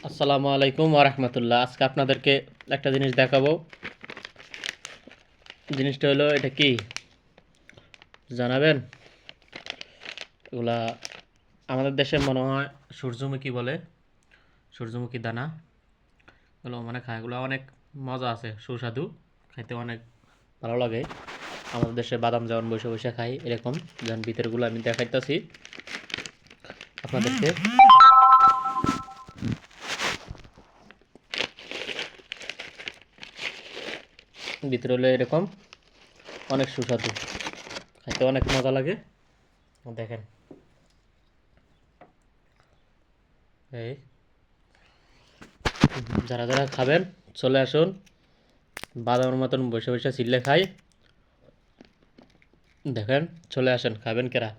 আসসালামু আলাইকুম ওয়া রাহমাতুল্লাহ। আজকে আপনাদেরকে একটা জিনিস দেখাবো। জিনিসটা হলো এটা কি জানাবেন? এগুলা আমাদের দেশে মনে হয় সূর্যমুখী বলে, সূর্যমুখী দানা। এগুলো মানে খায়, এগুলো অনেক মজা আছে, সুস্বাদু, খাইতে অনেক ভালো লাগে। আমাদের দেশে বাদাম যেমন বসে বসে খাই, এরকম যেমন ভিতরগুলো আমি দেখাইতেছি আপনাদেরকে। ভিতরে হলো এরকম অনেক সুস্বাদু, খাইতে অনেক মজা লাগে। দেখেন, এই যারা যারা খাবেন চলে আসুন, বাদামের মতন বসে বসে চিল্লে খাই। দেখেন, চলে আসেন, খাবেন কেরা।